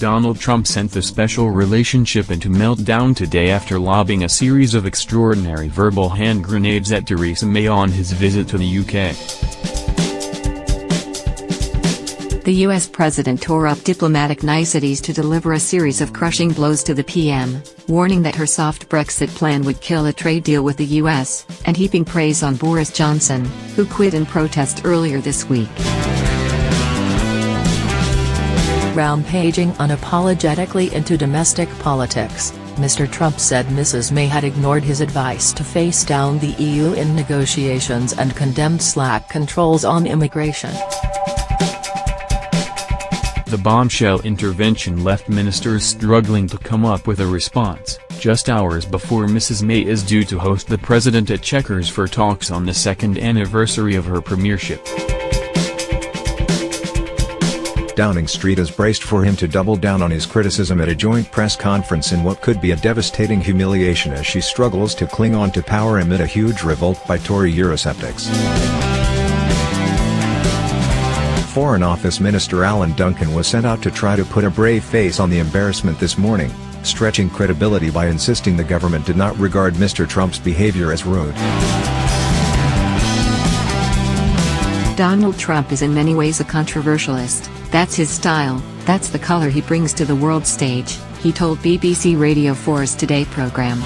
Donald Trump sent the special relationship into meltdown today after lobbing a series of extraordinary verbal hand grenades at Theresa May on his visit to the UK. The U.S. president tore up diplomatic niceties to deliver a series of crushing blows to the PM, warning that her soft Brexit plan would kill a trade deal with the U.S., and heaping praise on Boris Johnson, who quit in protest earlier this week. Rampaging unapologetically into domestic politics, Mr. Trump said Mrs. May had ignored his advice to face down the EU in negotiations and condemned slack controls on immigration. The bombshell intervention left ministers struggling to come up with a response, just hours before Mrs. May is due to host the president at Chequers for talks on the second anniversary of her premiership. Downing Street has braced for him to double down on his criticism at a joint press conference in what could be a devastating humiliation as she struggles to cling on to power amid a huge revolt by Tory Eurosceptics. Foreign Office Minister Alan Duncan was sent out to try to put a brave face on the embarrassment this morning, stretching credibility by insisting the government did not regard Mr. Trump's behavior as rude. Donald Trump is in many ways a controversialist. That's his style, that's the color he brings to the world stage, he told BBC Radio 4's Today programme.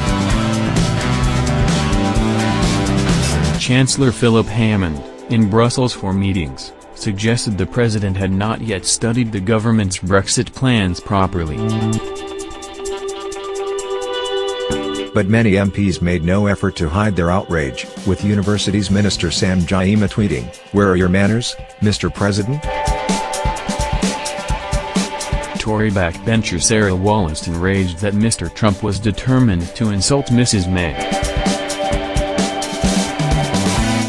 Chancellor Philip Hammond, in Brussels for meetings, suggested the president had not yet studied the government's Brexit plans properly. But many MPs made no effort to hide their outrage, with Universities Minister Sam Gyimah tweeting, "Where are your manners, Mr. President?" Tory backbencher Sarah Wollaston raged that Mr. Trump was determined to insult Mrs. May.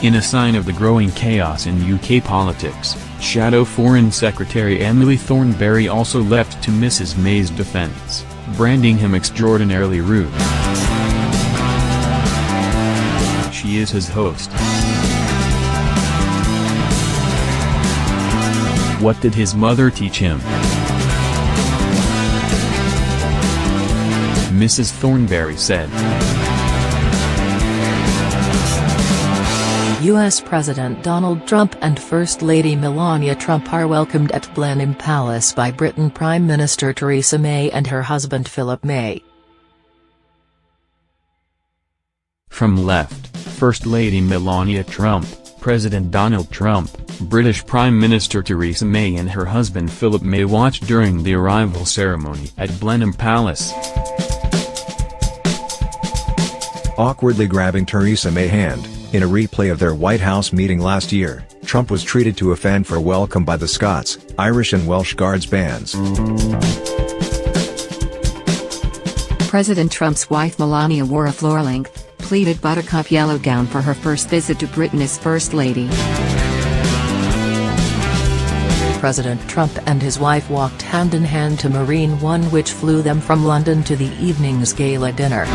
In a sign of the growing chaos in UK politics, Shadow Foreign Secretary Emily Thornberry also leapt to Mrs. May's defence, branding him extraordinarily rude. She is his host. What did his mother teach him? Mrs. Thornberry said. U.S. President Donald Trump and First Lady Melania Trump are welcomed at Blenheim Palace by Britain Prime Minister Theresa May and her husband Philip May. From left, First Lady Melania Trump, President Donald Trump, British Prime Minister Theresa May and her husband Philip May watched during the arrival ceremony at Blenheim Palace. Awkwardly grabbing Theresa May's hand, in a replay of their White House meeting last year, Trump was treated to a fanfare welcome by the Scots, Irish and Welsh Guards bands. President Trump's wife Melania wore a floor-length, pleated buttercup yellow gown for her first visit to Britain as First Lady. President Trump and his wife walked hand-in-hand to Marine One, which flew them from London to the evening's gala dinner.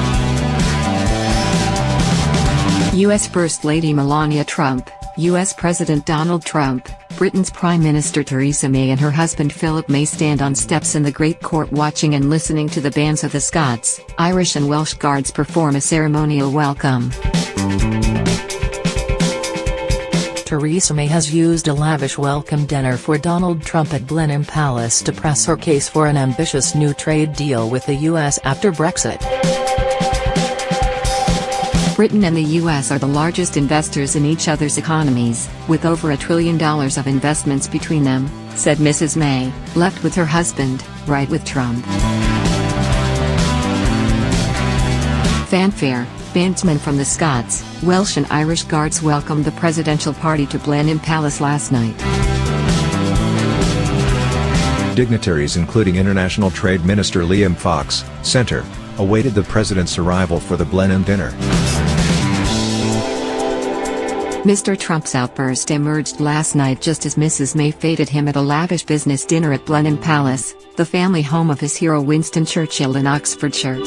U.S. First Lady Melania Trump, U.S. President Donald Trump, Britain's Prime Minister Theresa May and her husband Philip May stand on steps in the Great Court watching and listening to the bands of the Scots, Irish and Welsh Guards perform a ceremonial welcome. Theresa May has used a lavish welcome dinner for Donald Trump at Blenheim Palace to press her case for an ambitious new trade deal with the U.S. after Brexit. Britain and the U.S. are the largest investors in each other's economies, with over $1 trillion of investments between them, said Mrs. May, left with her husband, right with Trump. Fanfare, bandsmen from the Scots, Welsh and Irish Guards welcomed the presidential party to Blenheim Palace last night. Dignitaries including International Trade Minister Liam Fox, Centre, awaited the president's arrival for the Blenheim dinner. Mr. Trump's outburst emerged last night just as Mrs. May feted him at a lavish business dinner at Blenheim Palace, the family home of his hero Winston Churchill in Oxfordshire.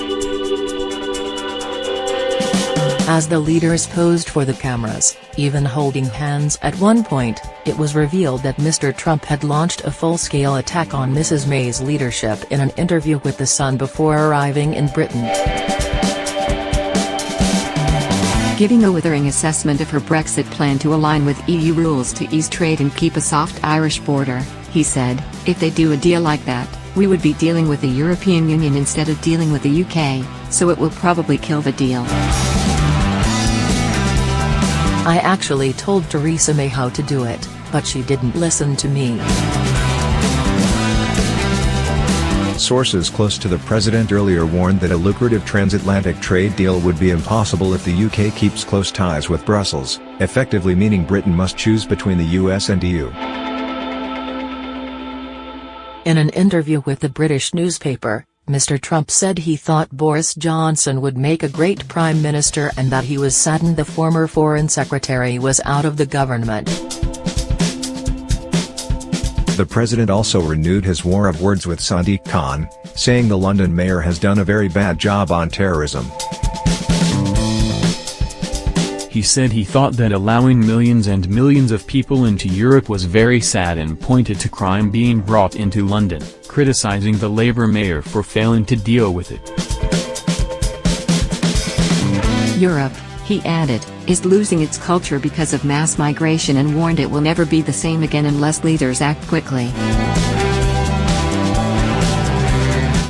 As the leaders posed for the cameras, even holding hands at one point, it was revealed that Mr. Trump had launched a full-scale attack on Mrs. May's leadership in an interview with The Sun before arriving in Britain. Giving a withering assessment of her Brexit plan to align with EU rules to ease trade and keep a soft Irish border, he said, "If they do a deal like that, we would be dealing with the European Union instead of dealing with the UK, so it will probably kill the deal." "I actually told Theresa May how to do it, but she didn't listen to me." Sources close to the president earlier warned that a lucrative transatlantic trade deal would be impossible if the UK keeps close ties with Brussels, effectively meaning Britain must choose between the US and EU. In an interview with the British newspaper, Mr. Trump said he thought Boris Johnson would make a great prime minister and that he was saddened the former foreign secretary was out of the government. The president also renewed his war of words with Sadiq Khan, saying the London mayor has done a very bad job on terrorism. He said he thought that allowing millions and millions of people into Europe was very sad and pointed to crime being brought into London, criticizing the Labour mayor for failing to deal with it. Europe, he added, is losing its culture because of mass migration and warned it will never be the same again unless leaders act quickly.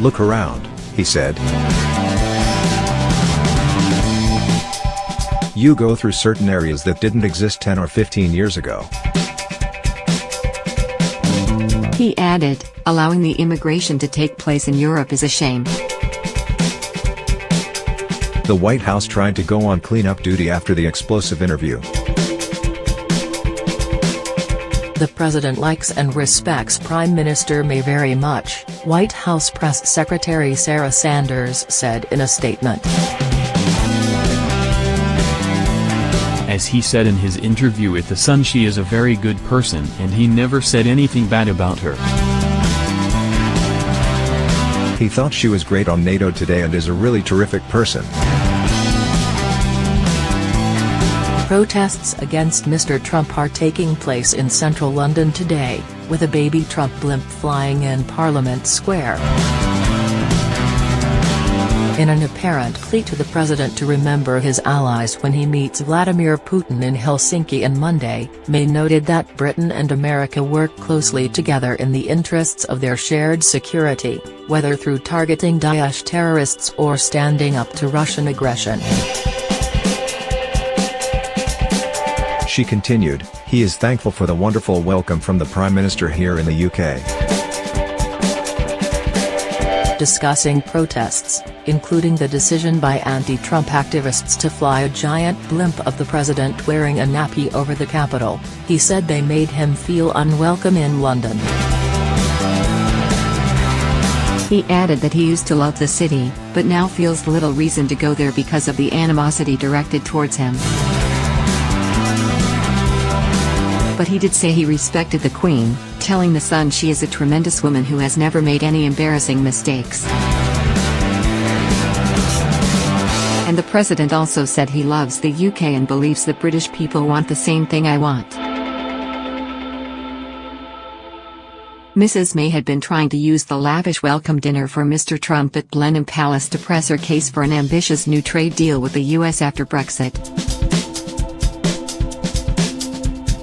Look around, he said. You go through certain areas that didn't exist 10 or 15 years ago. He added, allowing the immigration to take place in Europe is a shame. The White House tried to go on cleanup duty after the explosive interview. The president likes and respects Prime Minister May very much, White House Press Secretary Sarah Sanders said in a statement. As he said in his interview with The Sun, she is a very good person and he never said anything bad about her. He thought she was great on NATO today and is a really terrific person. Protests against Mr. Trump are taking place in central London today, with a baby Trump blimp flying in Parliament Square. In an apparent plea to the president to remember his allies when he meets Vladimir Putin in Helsinki on Monday, May noted that Britain and America work closely together in the interests of their shared security, whether through targeting Daesh terrorists or standing up to Russian aggression. She continued, he is thankful for the wonderful welcome from the Prime Minister here in the UK. Discussing protests, including the decision by anti-Trump activists to fly a giant blimp of the president wearing a nappy over the Capitol, he said they made him feel unwelcome in London. He added that he used to love the city, but now feels little reason to go there because of the animosity directed towards him. But he did say he respected the Queen, telling The Sun she is a tremendous woman who has never made any embarrassing mistakes. And the president also said he loves the UK and believes the British people want the same thing I want. Mrs. May had been trying to use the lavish welcome dinner for Mr. Trump at Blenheim Palace to press her case for an ambitious new trade deal with the US after Brexit.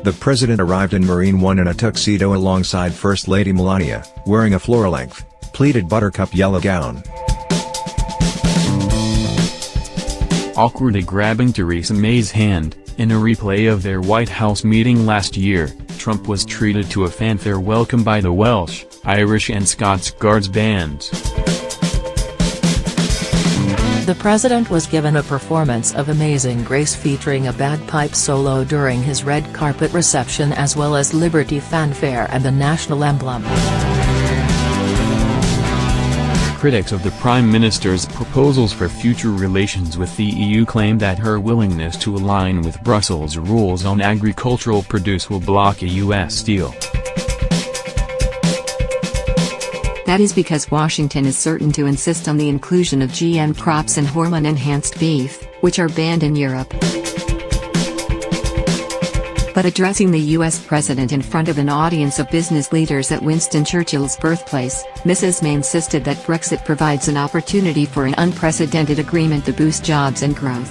The president arrived in Marine One in a tuxedo alongside First Lady Melania, wearing a floor-length, pleated buttercup yellow gown. Awkwardly grabbing Theresa May's hand, in a replay of their White House meeting last year, Trump was treated to a fanfare welcome by the Welsh, Irish and Scots Guards bands. The president was given a performance of Amazing Grace featuring a bagpipe solo during his red carpet reception as well as Liberty fanfare and the national emblem. Critics of the Prime Minister's proposals for future relations with the EU claim that her willingness to align with Brussels' rules on agricultural produce will block a US deal. That is because Washington is certain to insist on the inclusion of GM crops and hormone-enhanced beef, which are banned in Europe. But addressing the U.S. president in front of an audience of business leaders at Winston Churchill's birthplace, Mrs. May insisted that Brexit provides an opportunity for an unprecedented agreement to boost jobs and growth.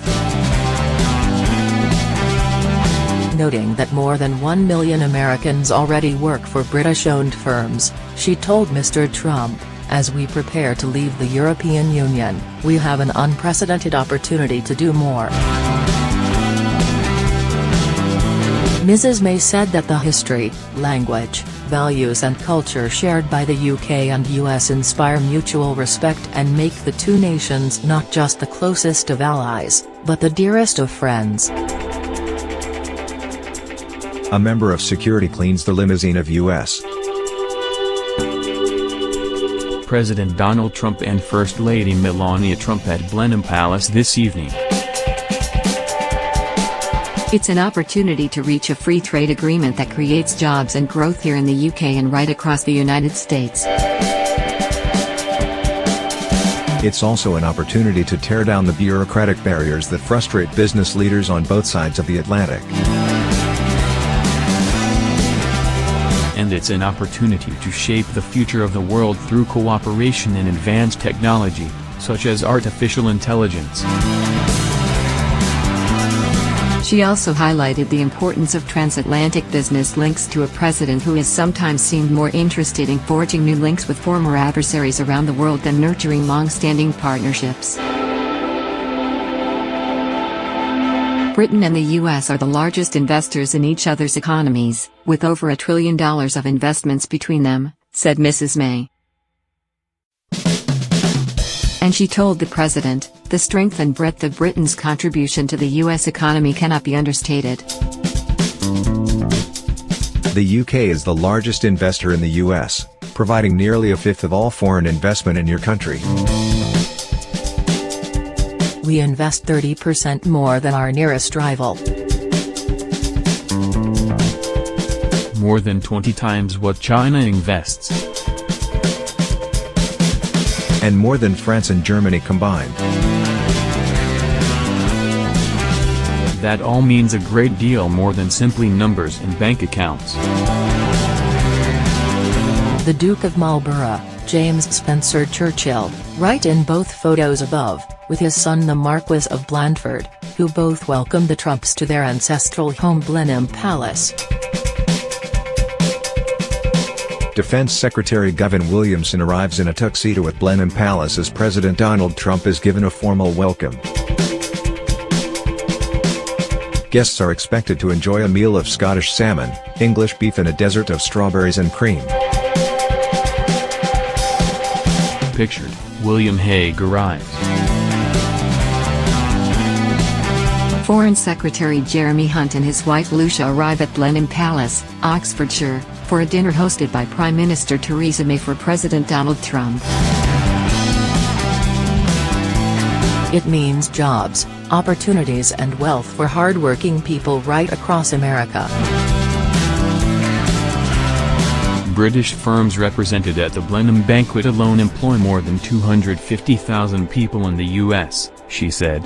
Noting that more than 1 million Americans already work for British-owned firms, she told Mr. Trump, "As we prepare to leave the European Union, we have an unprecedented opportunity to do more." Mrs. May said that the history, language, values and culture shared by the UK and US inspire mutual respect and make the two nations not just the closest of allies, but the dearest of friends. A member of security cleans the limousine of U.S. President Donald Trump and First Lady Melania Trump at Blenheim Palace this evening. It's an opportunity to reach a free trade agreement that creates jobs and growth here in the UK and right across the United States. It's also an opportunity to tear down the bureaucratic barriers that frustrate business leaders on both sides of the Atlantic. And it's an opportunity to shape the future of the world through cooperation in advanced technology, such as artificial intelligence. She also highlighted the importance of transatlantic business links to a president who has sometimes seemed more interested in forging new links with former adversaries around the world than nurturing long-standing partnerships. Britain and the US are the largest investors in each other's economies, with over $1 trillion of investments between them, said Mrs. May. And she told the president, "The strength and breadth of Britain's contribution to the US economy cannot be understated." The UK is the largest investor in the US, providing nearly a fifth of all foreign investment in your country. We invest 30% more than our nearest rival. More than 20 times what China invests. And more than France and Germany combined. That all means a great deal more than simply numbers and bank accounts. The Duke of Marlborough, James Spencer Churchill, right in both photos above, with his son the Marquis of Blandford, who both welcomed the Trumps to their ancestral home Blenheim Palace. Defense Secretary Gavin Williamson arrives in a tuxedo at Blenheim Palace as President Donald Trump is given a formal welcome. Guests are expected to enjoy a meal of Scottish salmon, English beef and a dessert of strawberries and cream. Pictured, William Hague arrives. Foreign Secretary Jeremy Hunt and his wife Lucia arrive at Blenheim Palace, Oxfordshire, for a dinner hosted by Prime Minister Theresa May for President Donald Trump. It means jobs, opportunities and wealth for hard-working people right across America. British firms represented at the Blenheim banquet alone employ more than 250,000 people in the US, she said.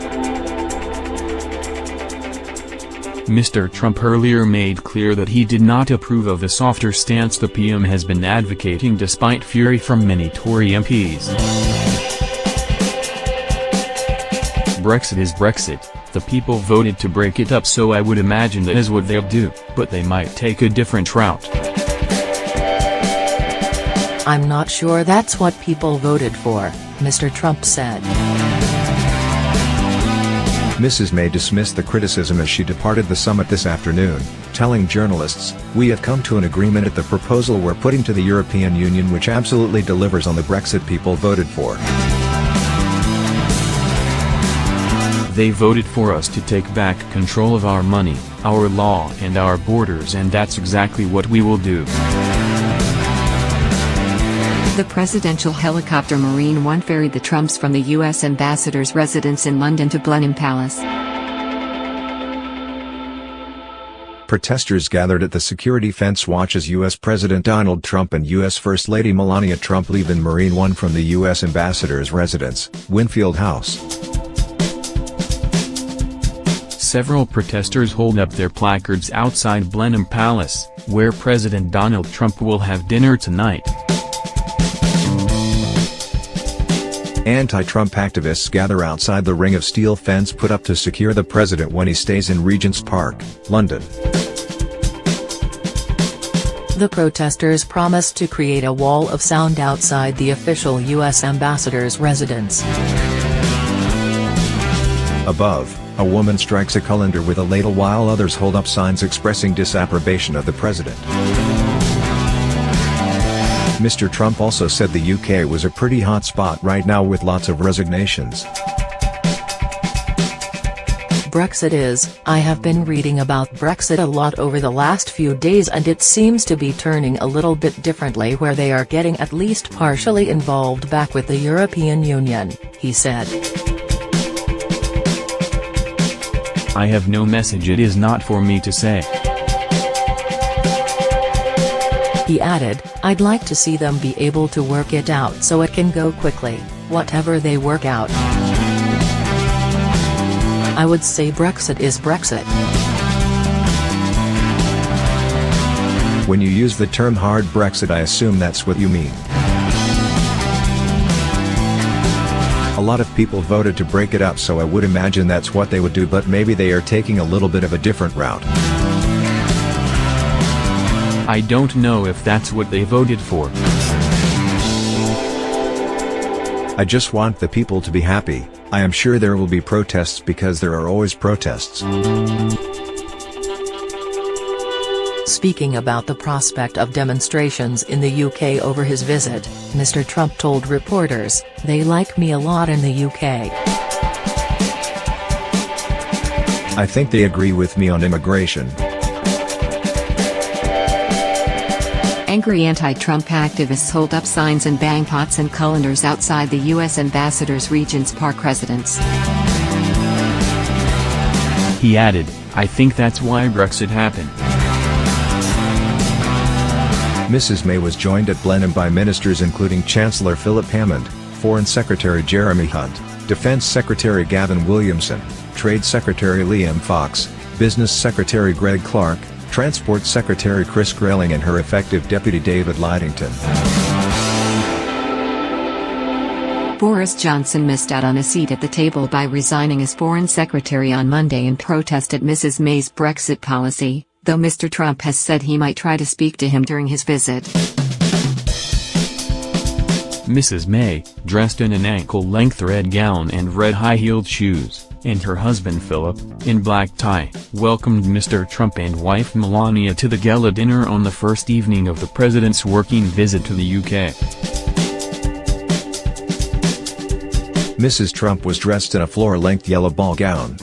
Mr. Trump earlier made clear that he did not approve of the softer stance the PM has been advocating despite fury from many Tory MPs. Brexit is Brexit, the people voted to break it up, so I would imagine that is what they'll do, but they might take a different route. I'm not sure that's what people voted for, Mr. Trump said. Mrs. May dismissed the criticism as she departed the summit this afternoon, telling journalists, "We have come to an agreement at the proposal we're putting to the European Union which absolutely delivers on the Brexit people voted for. They voted for us to take back control of our money, our law and our borders, and that's exactly what we will do." The presidential helicopter Marine One ferried the Trumps from the U.S. ambassador's residence in London to Blenheim Palace. Protesters gathered at the security fence watch as U.S. President Donald Trump and U.S. First Lady Melania Trump leave in Marine One from the U.S. Ambassador's residence, Winfield House. Several protesters hold up their placards outside Blenheim Palace, where President Donald Trump will have dinner tonight. Anti-Trump activists gather outside the ring of steel fence put up to secure the president when he stays in Regent's Park, London. The protesters promised to create a wall of sound outside the official U.S. ambassador's residence. Above, a woman strikes a colander with a ladle while others hold up signs expressing disapprobation of the president. Mr. Trump also said the UK was a pretty hot spot right now with lots of resignations. Brexit is, I have been reading about Brexit a lot over the last few days and it seems to be turning a little bit differently where they are getting at least partially involved back with the European Union, he said. I have no message, it is not for me to say. He added, I'd like to see them be able to work it out so it can go quickly, whatever they work out. I would say Brexit is Brexit. When you use the term hard Brexit, I assume that's what you mean. A lot of people voted to break it up, so I would imagine that's what they would do, but maybe they are taking a little bit of a different route. I don't know if that's what they voted for. I just want the people to be happy. I am sure there will be protests because there are always protests. Speaking about the prospect of demonstrations in the UK over his visit, Mr. Trump told reporters, "They like me a lot in the UK. I think they agree with me on immigration." Angry anti-Trump activists hold up signs and bang pots and colanders outside the U.S. Ambassador's Regent's Park residence. He added, I think that's why Brexit happened. Mrs. May was joined at Blenheim by ministers including Chancellor Philip Hammond, Foreign Secretary Jeremy Hunt, Defense Secretary Gavin Williamson, Trade Secretary Liam Fox, Business Secretary Greg Clark, Transport Secretary Chris Grayling and her effective Deputy David Lidington. Boris Johnson missed out on a seat at the table by resigning as Foreign Secretary on Monday in protest at Mrs. May's Brexit policy, though Mr. Trump has said he might try to speak to him during his visit. Mrs. May, dressed in an ankle-length red gown and red high-heeled shoes, and her husband Philip, in black tie, welcomed Mr. Trump and wife Melania to the gala dinner on the first evening of the president's working visit to the UK. Mrs. Trump was dressed in a floor-length yellow ball gown.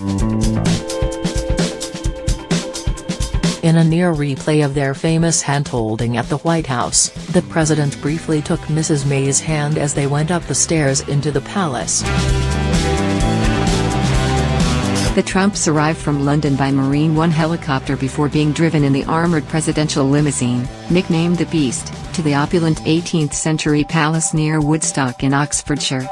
In a near replay of their famous hand-holding at the White House, the president briefly took Mrs. May's hand as they went up the stairs into the palace. The Trumps arrived from London by Marine One helicopter before being driven in the armoured presidential limousine, nicknamed the Beast, to the opulent 18th-century palace near Woodstock in Oxfordshire.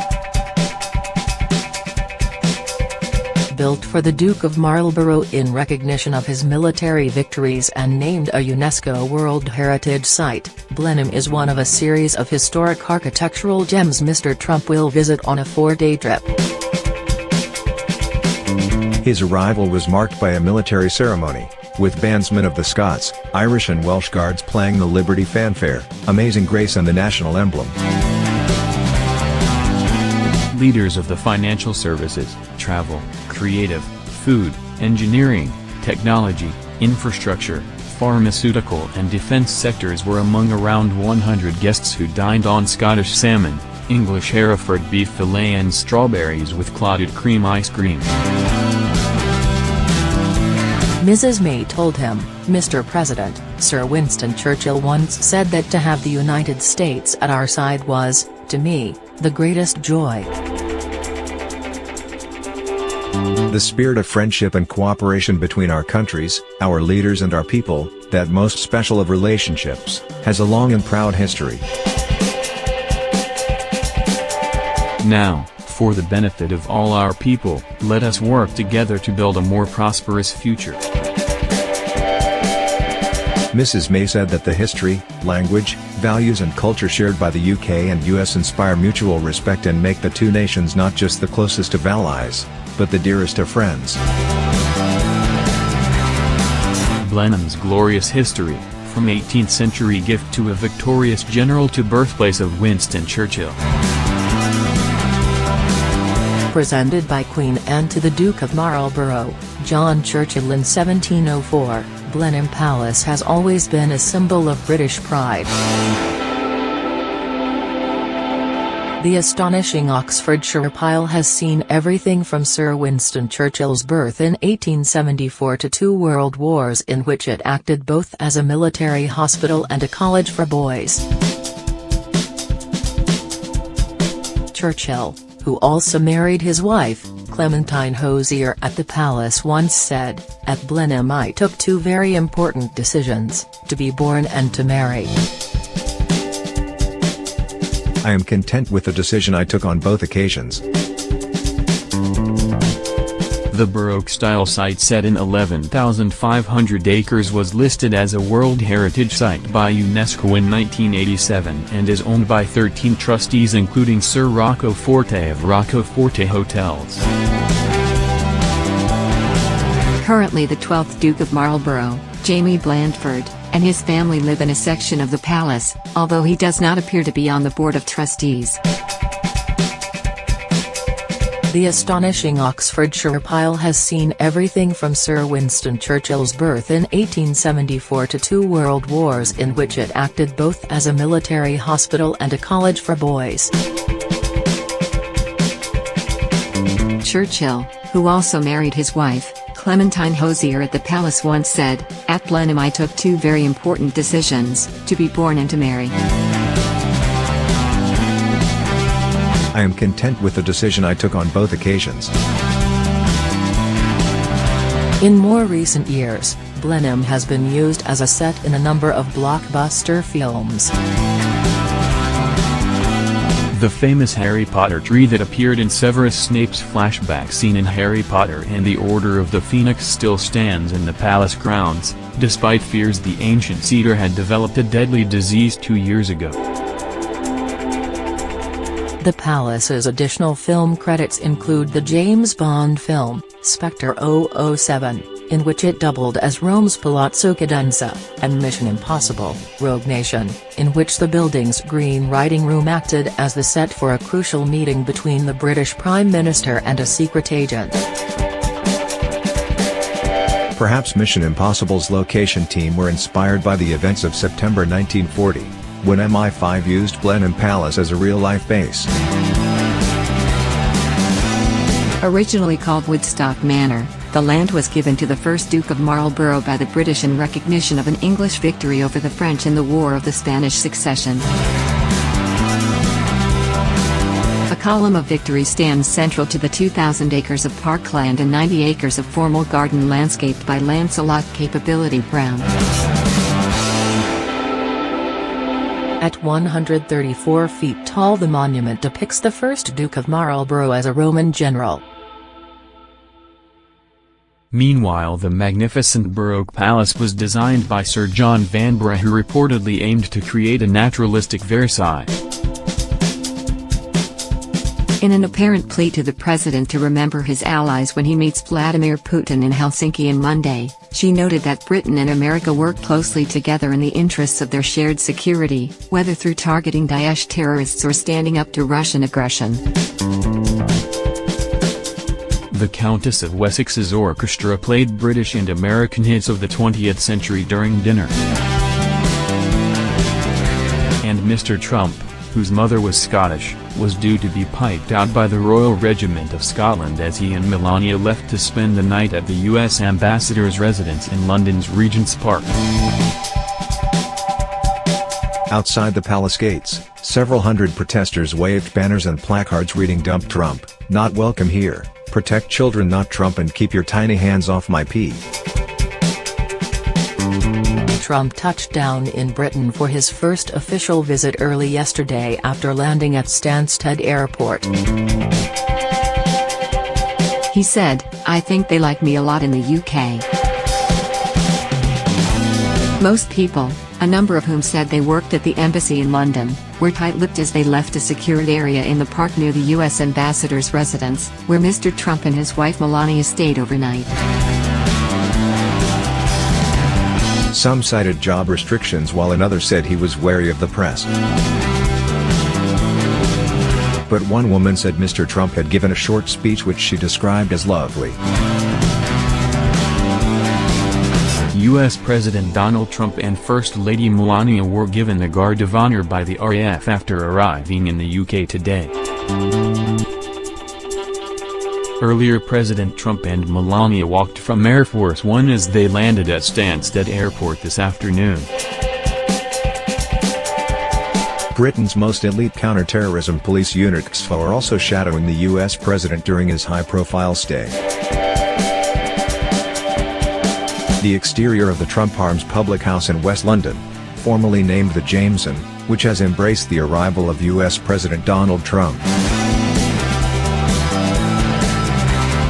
Built for the Duke of Marlborough in recognition of his military victories and named a UNESCO World Heritage Site, Blenheim is one of a series of historic architectural gems Mr. Trump will visit on a 4-day trip. His arrival was marked by a military ceremony, with bandsmen of the Scots, Irish and Welsh Guards playing the Liberty Fanfare, Amazing Grace and the national emblem. Leaders of the financial services, travel, creative, food, engineering, technology, infrastructure, pharmaceutical and defense sectors were among around 100 guests who dined on Scottish salmon, English Hereford beef fillet and strawberries with clotted cream ice cream. Mrs. May told him, "Mr. President, Sir Winston Churchill once said that to have the United States at our side was, to me, the greatest joy." The spirit of friendship and cooperation between our countries, our leaders and our people, that most special of relationships, has a long and proud history. Now, for the benefit of all our people, let us work together to build a more prosperous future. Mrs. May said that the history, language, values and culture shared by the UK and US inspire mutual respect and make the two nations not just the closest of allies, but the dearest of friends. Blenheim's glorious history, from 18th century gift to a victorious general to birthplace of Winston Churchill. Presented by Queen Anne to the Duke of Marlborough, John Churchill in 1704, Blenheim Palace has always been a symbol of British pride. The astonishing Oxfordshire pile has seen everything from Sir Winston Churchill's birth in 1874 to 2 world wars in which it acted both as a military hospital and a college for boys. Churchill, who also married his wife, Clementine Hozier at the palace, once said, "At Blenheim I took 2 very important decisions, to be born and to marry. I am content with the decision I took on both occasions." The Baroque-style site set in 11,500 acres was listed as a World Heritage Site by UNESCO in 1987 and is owned by 13 trustees including Sir Rocco Forte of Rocco Forte Hotels. Currently the 12th Duke of Marlborough, Jamie Blandford, and his family live in a section of the palace, although he does not appear to be on the Board of Trustees. The astonishing Oxfordshire pile has seen everything from Sir Winston Churchill's birth in 1874 to 2 world wars in which it acted both as a military hospital and a college for boys. Churchill, who also married his wife, Clementine Hozier at the palace, once said, "At Blenheim I took 2 very important decisions, to be born and to marry. I am content with the decision I took on both occasions." In more recent years, Blenheim has been used as a set in a number of blockbuster films. The famous Harry Potter tree that appeared in Severus Snape's flashback scene in Harry Potter and the Order of the Phoenix still stands in the palace grounds, despite fears the ancient cedar had developed a deadly disease 2 years ago. The palace's additional film credits include the James Bond film, Spectre 007, in which it doubled as Rome's Palazzo Cadenza, and Mission Impossible, Rogue Nation, in which the building's Green Writing Room acted as the set for a crucial meeting between the British Prime Minister and a secret agent. Perhaps Mission Impossible's location team were inspired by the events of September 1940. When MI5 used Blenheim Palace as a real-life base. Originally called Woodstock Manor, the land was given to the first Duke of Marlborough by the British in recognition of an English victory over the French in the War of the Spanish Succession. A column of victory stands central to the 2,000 acres of parkland and 90 acres of formal garden landscaped by Lancelot Capability Brown. At 134 feet tall, the monument depicts the first Duke of Marlborough as a Roman general. Meanwhile, the magnificent Baroque palace was designed by Sir John Vanbrugh, who reportedly aimed to create a naturalistic Versailles. In an apparent plea to the president to remember his allies when he meets Vladimir Putin in Helsinki on Monday, she noted that Britain and America work closely together in the interests of their shared security, whether through targeting Daesh terrorists or standing up to Russian aggression. The Countess of Wessex's orchestra played British and American hits of the 20th century during dinner. And Mr. Trump, whose mother was Scottish, was due to be piped out by the Royal Regiment of Scotland as he and Melania left to spend the night at the U.S. ambassador's residence in London's Regent's Park. Outside the palace gates, several hundred protesters waved banners and placards reading "Dump Trump, not welcome here," Protect children, not Trump, and keep your tiny hands off my pee. Trump touched down in Britain for his first official visit early yesterday after landing at Stansted Airport. He said, "I think they like me a lot in the UK." Most people, a number of whom said they worked at the embassy in London, were tight-lipped as they left a secured area in the park near the U.S. ambassador's residence, where Mr. Trump and his wife Melania stayed overnight. Some cited job restrictions while another said he was wary of the press. But one woman said Mr. Trump had given a short speech which she described as lovely. U.S. President Donald Trump and First Lady Melania were given the Guard of Honor by the RAF after arriving in the UK today. Earlier, President Trump and Melania walked from Air Force One as they landed at Stansted Airport this afternoon. Britain's most elite counter-terrorism police unit XFO are also shadowing the U.S. president during his high-profile stay. The exterior of the Trump Arms public house in West London, formerly named the Jameson, which has embraced the arrival of U.S. President Donald Trump.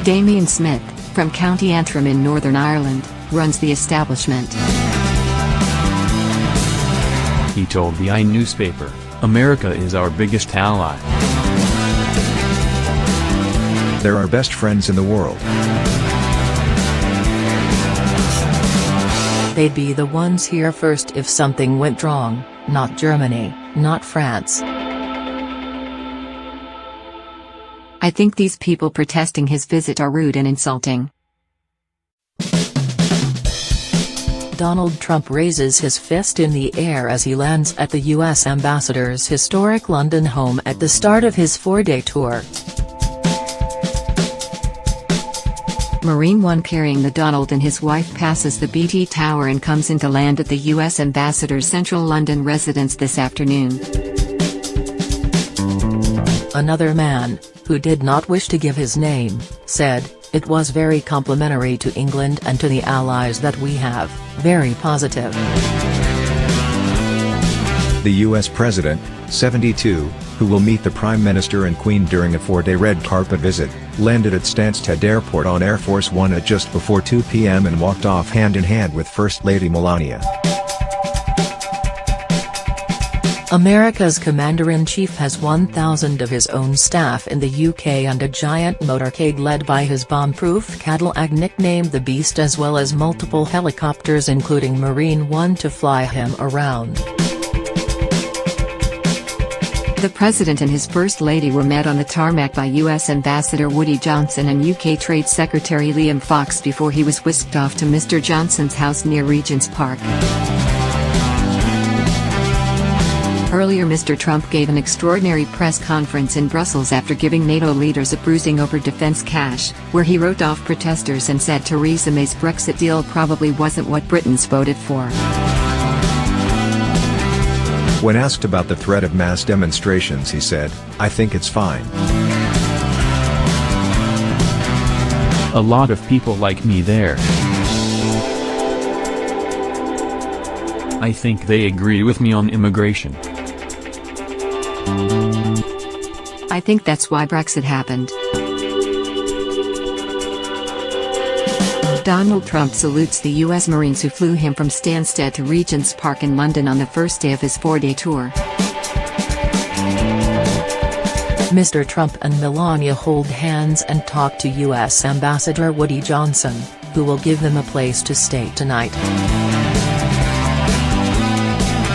Damien Smith, from County Antrim in Northern Ireland, runs the establishment. He told the newspaper, "America is our biggest ally. They're our best friends in the world. They'd be the ones here first if something went wrong, not Germany, not France." "I think these people protesting his visit are rude and insulting." Donald Trump raises his fist in the air as he lands at the U.S. ambassador's historic London home at the start of his 4-day tour. Marine One carrying the Donald and his wife passes the BT Tower and comes into land at the U.S. ambassador's central London residence this afternoon. Another man, who did not wish to give his name, said, "It was very complimentary to England and to the allies that we have, very positive." The U.S. president, 72, who will meet the Prime Minister and Queen during a 4-day red carpet visit, landed at Stansted Airport on Air Force One at just before 2 p.m. and walked off hand-in-hand with First Lady Melania. America's Commander-in-Chief has 1,000 of his own staff in the UK and a giant motorcade led by his bomb-proof Cadillac nicknamed the Beast, as well as multiple helicopters including Marine One to fly him around. The President and his First Lady were met on the tarmac by U.S. Ambassador Woody Johnson and UK Trade Secretary Liam Fox before he was whisked off to Mr. Johnson's house near Regent's Park. Earlier, Mr. Trump gave an extraordinary press conference in Brussels after giving NATO leaders a bruising over defense cash, where he wrote off protesters and said Theresa May's Brexit deal probably wasn't what Britons voted for. When asked about the threat of mass demonstrations, he said, "I think it's fine. A lot of people like me there. I think they agree with me on immigration. I think that's why Brexit happened." Donald Trump salutes the U.S. Marines who flew him from Stansted to Regent's Park in London on the first day of his 4-day tour. Mr. Trump and Melania hold hands and talk to U.S. Ambassador Woody Johnson, who will give them a place to stay tonight.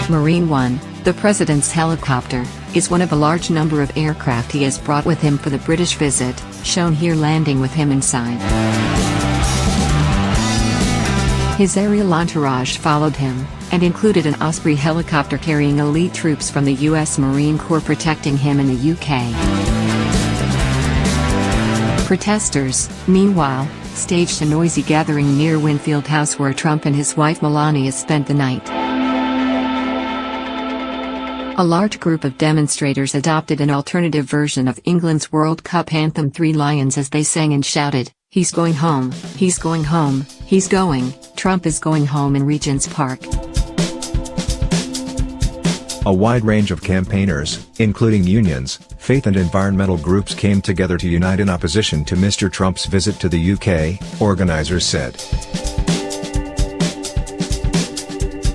Marine One, the President's helicopter, is one of a large number of aircraft he has brought with him for the British visit, shown here landing with him inside. His aerial entourage followed him, and included an Osprey helicopter carrying elite troops from the U.S. Marine Corps protecting him in the UK. Protesters, meanwhile, staged a noisy gathering near Winfield House where Trump and his wife Melania spent the night. A large group of demonstrators adopted an alternative version of England's World Cup anthem Three Lions as they sang and shouted, "He's going home, he's going home, he's going, Trump is going home" in Regent's Park. A wide range of campaigners, including unions, faith and environmental groups, came together to unite in opposition to Mr. Trump's visit to the UK, organizers said.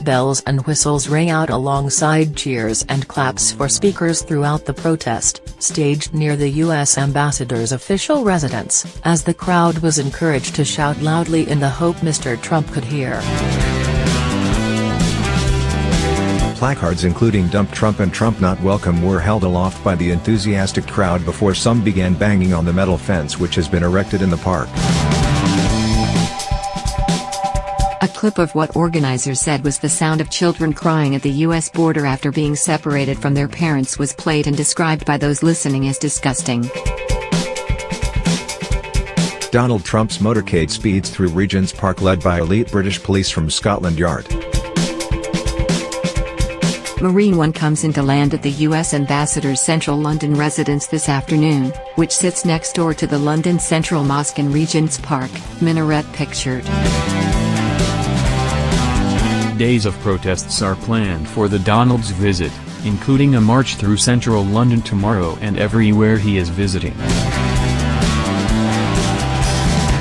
Bells and whistles rang out alongside cheers and claps for speakers throughout the protest, staged near the U.S. ambassador's official residence, as the crowd was encouraged to shout loudly in the hope Mr. Trump could hear. Placards including "Dump Trump" and "Trump Not Welcome" were held aloft by the enthusiastic crowd before some began banging on the metal fence which has been erected in the park. A clip of what organizers said was the sound of children crying at the U.S. border after being separated from their parents was played and described by those listening as disgusting. Donald Trump's motorcade speeds through Regent's Park led by elite British police from Scotland Yard. Marine One comes into land at the U.S. Ambassador's central London residence this afternoon, which sits next door to the London Central Mosque in Regent's Park, minaret pictured. Days of protests are planned for the Donald's visit, including a march through central London tomorrow and everywhere he is visiting.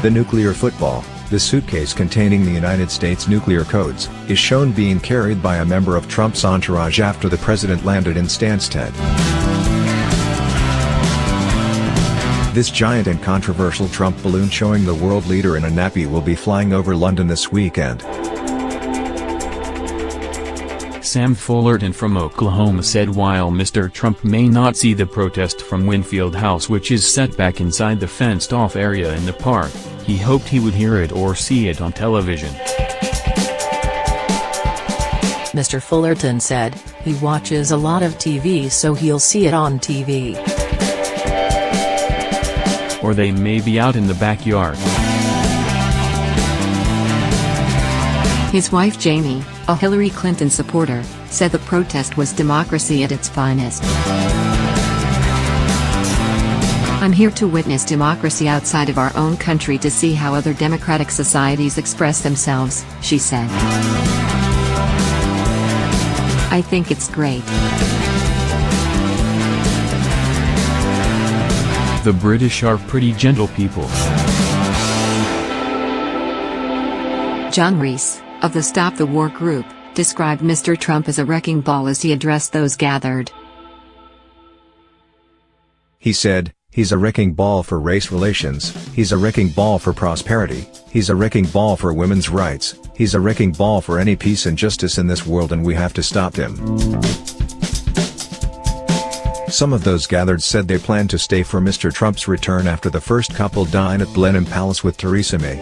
The nuclear football, the suitcase containing the United States nuclear codes, is shown being carried by a member of Trump's entourage after the president landed in Stansted. This giant and controversial Trump balloon showing the world leader in a nappy will be flying over London this weekend. Sam Fullerton from Oklahoma said while Mr. Trump may not see the protest from Winfield House, which is set back inside the fenced-off area in the park, he hoped he would hear it or see it on television. Mr. Fullerton said, he watches a lot of TV so he'll see it on TV. Or they may be out in the backyard. His wife Jamie, a Hillary Clinton supporter, said the protest was democracy at its finest. "I'm here to witness democracy outside of our own country, to see how other democratic societies express themselves," she said. "I think it's great." The British are pretty gentle people. John Rees, of the Stop the War group, described Mr. Trump as a wrecking ball as he addressed those gathered. He said, "He's a wrecking ball for race relations, he's a wrecking ball for prosperity, he's a wrecking ball for women's rights, he's a wrecking ball for any peace and justice in this world, and we have to stop him." Some of those gathered said they plan to stay for Mr. Trump's return after the first couple dine at Blenheim Palace with Theresa May.